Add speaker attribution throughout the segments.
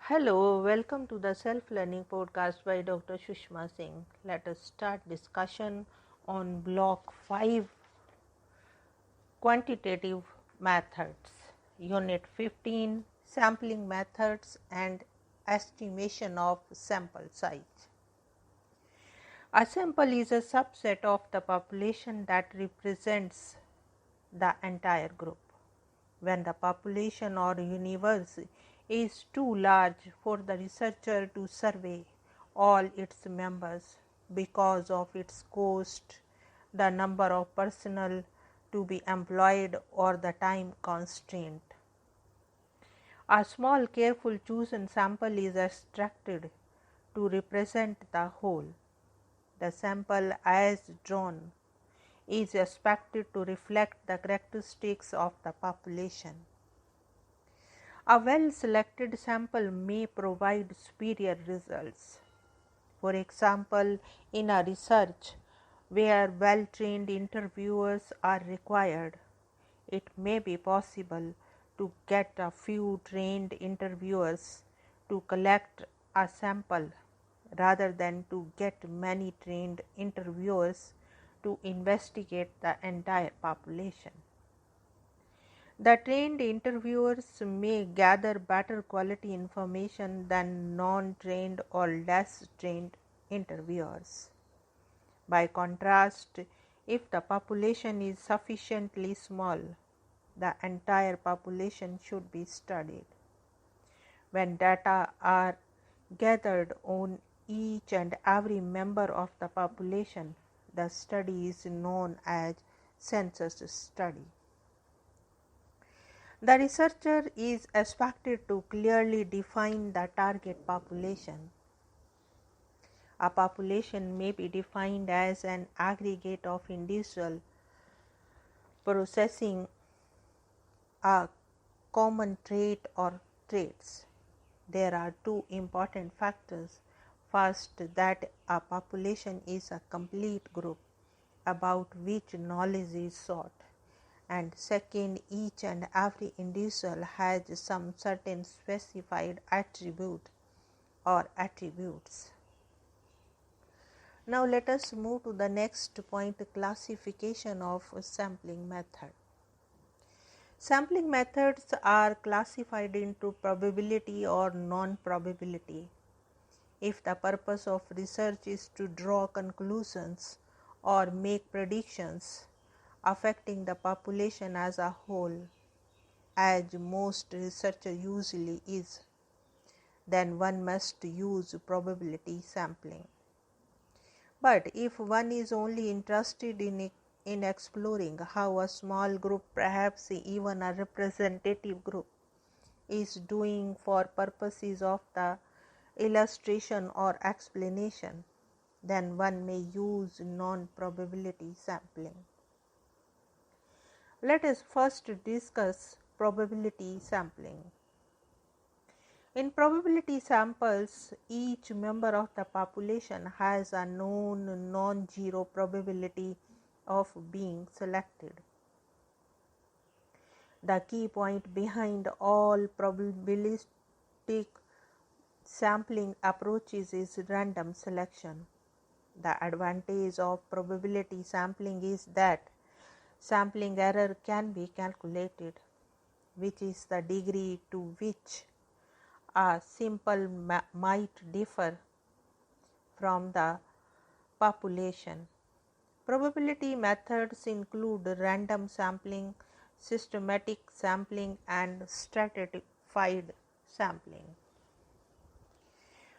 Speaker 1: Hello, welcome to the self-learning podcast by Dr. Sushma Singh. Let us start discussion on block 5 quantitative methods, unit 15 sampling methods and estimation of sample size. A sample is a subset of the population that represents the entire group. When the population or universe is too large for the researcher to survey all its members because of its cost, the number of personnel to be employed, or the time constraint, a small careful chosen sample is extracted to represent the whole. The sample as drawn is expected to reflect the characteristics of the population. A well-selected sample may provide superior results. For example, in a research where well-trained interviewers are required, it may be possible to get a few trained interviewers to collect a sample rather than to get many trained interviewers to investigate the entire population. The trained interviewers may gather better quality information than non-trained or less trained interviewers. By contrast, if the population is sufficiently small, the entire population should be studied. When data are gathered on each and every member of the population, the study is known as census study. The researcher is expected to clearly define the target population. A population may be defined as an aggregate of individuals possessing a common trait or traits. There are two important factors. First, that a population is a complete group about which knowledge is sought. And second, each and every individual has some certain specified attribute or attributes. Now let us move to the next point, classification of sampling method. Sampling methods are classified into probability or non-probability. If the purpose of research is to draw conclusions or make predictions affecting the population as a whole, as most research usually is, then one must use probability sampling. But if one is only interested in exploring how a small group, perhaps even a representative group, is doing for purposes of the illustration or explanation, then one may use non-probability sampling. Let us first discuss probability sampling. In probability samples, each member of the population has a known non-zero probability of being selected. The key point behind all probabilistic sampling approaches is random selection. The advantage of probability sampling is that sampling error can be calculated, which is the degree to which a sample might differ from the population. Probability methods include random sampling, systematic sampling, and stratified sampling.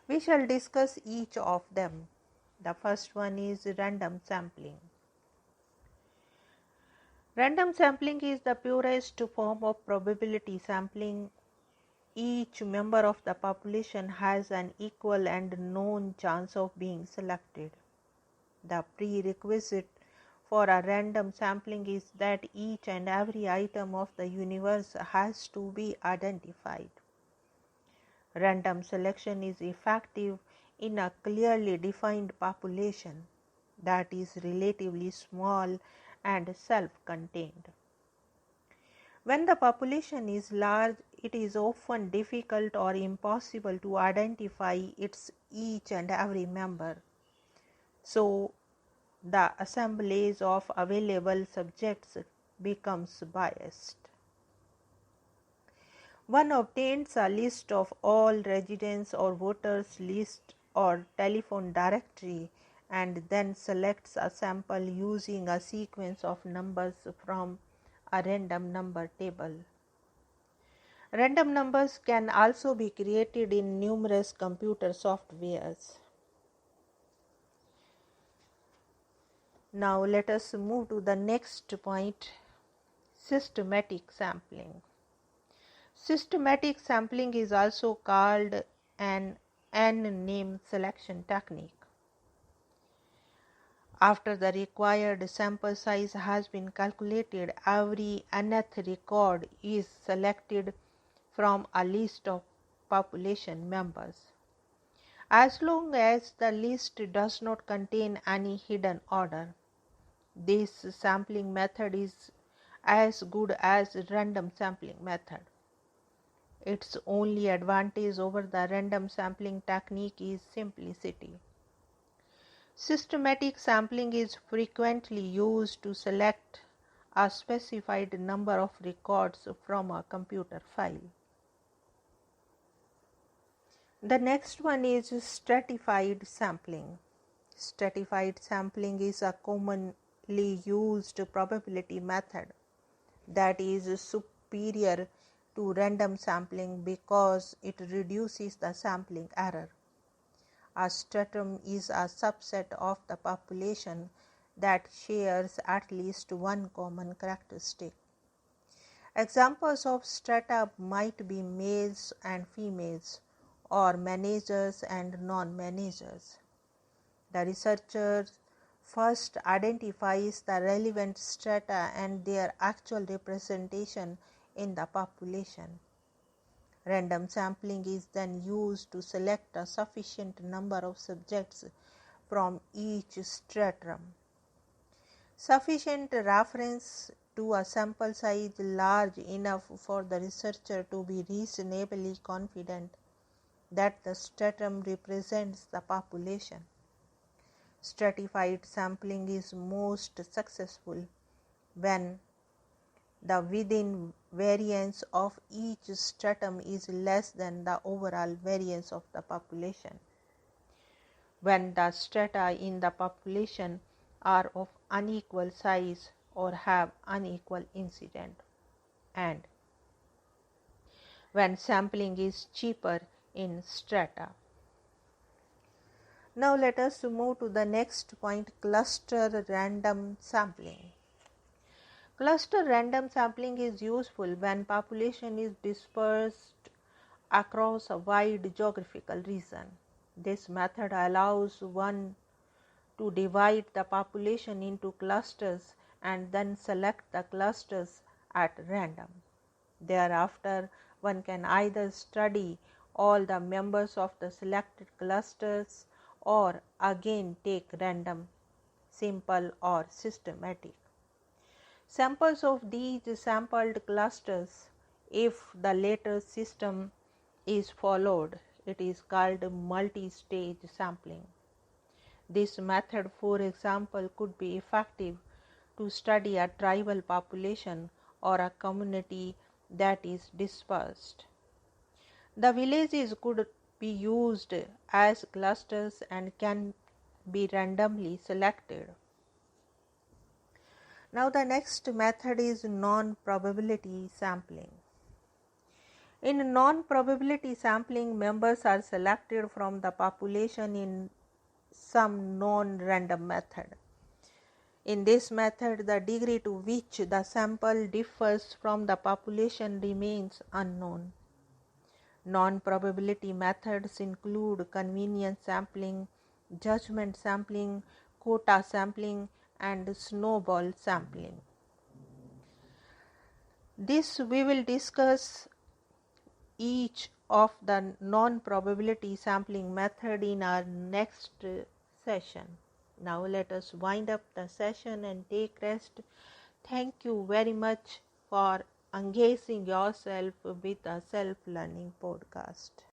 Speaker 1: We shall discuss each of them. The first one is random sampling. Random sampling is the purest form of probability sampling. Each member of the population has an equal and known chance of being selected. The prerequisite for a random sampling is that each and every item of the universe has to be identified. Random selection is effective in a clearly defined population that is relatively small and self-contained. When the population is large, it is often difficult or impossible to identify its each and every member. So the assemblage of available subjects becomes biased. One obtains a list of all residents or voters list or telephone directory and then selects a sample using a sequence of numbers from a random number table. Random numbers can also be created in numerous computer softwares. Now let us move to the next point, systematic sampling. Systematic sampling is also called an N-name selection technique. After the required sample size has been calculated, every nth record is selected from a list of population members. As long as the list does not contain any hidden order, this sampling method is as good as random sampling method. Its only advantage over the random sampling technique is simplicity. Systematic sampling is frequently used to select a specified number of records from a computer file. The next one is stratified sampling. Stratified sampling is a commonly used probability method that is superior to random sampling because it reduces the sampling error. A stratum is a subset of the population that shares at least one common characteristic. Examples of strata might be males and females, or managers and non-managers. The researcher first identifies the relevant strata and their actual representation in the population. Random sampling is then used to select a sufficient number of subjects from each stratum. Sufficient reference to a sample size large enough for the researcher to be reasonably confident that the stratum represents the population. Stratified sampling is most successful when the within variance of each stratum is less than the overall variance of the population. When the strata in the population are of unequal size or have unequal incidence, and when sampling is cheaper in strata. Now let us move to the next point, cluster random sampling. Cluster random sampling is useful when population is dispersed across a wide geographical region. This method allows one to divide the population into clusters and then select the clusters at random. Thereafter, one can either study all the members of the selected clusters or again take random, simple or systematic. Samples of these sampled clusters, if the latter system is followed, it is called multi-stage sampling. This method, for example, could be effective to study a tribal population or a community that is dispersed. The villages could be used as clusters and can be randomly selected. Now the next method is non-probability sampling. In non-probability sampling, members are selected from the population in some non-random method. In this method, the degree to which the sample differs from the population remains unknown. Non-probability methods include convenience sampling, judgment sampling, quota sampling, and snowball sampling. This we will discuss each of the non-probability sampling method in our next session. Now let us wind up the session and take rest. Thank you very much for engaging yourself with a self-learning podcast.